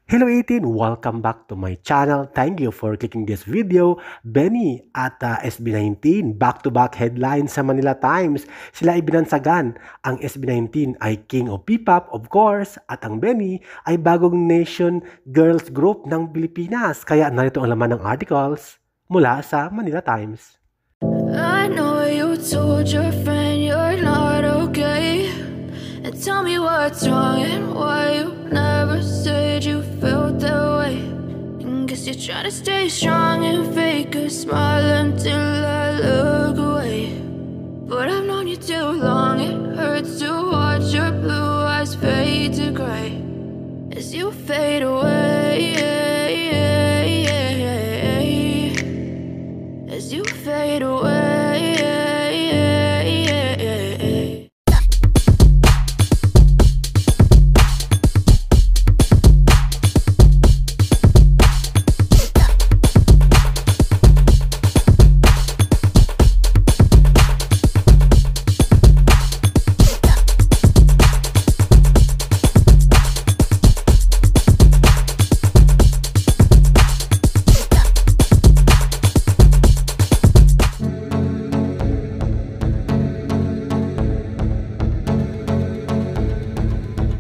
Hello 18! Welcome back to my channel. Thank you for clicking this video. Benny at SB19, back-to-back headlines sa Manila Times. Sila ay binansagan. Ang SB19 ay King of P-pop, of course, at ang Benny ay bagong nation girls group ng Pilipinas. Kaya narito ang laman ng articles mula sa Manila Times. I know you told your friend you're not okay, and tell me what's wrong and why you never said you felt that way. And guess you're trying to stay strong and fake a smile until I look away. But I've known you too long, it hurts to watch your blue eyes fade to gray as you fade away.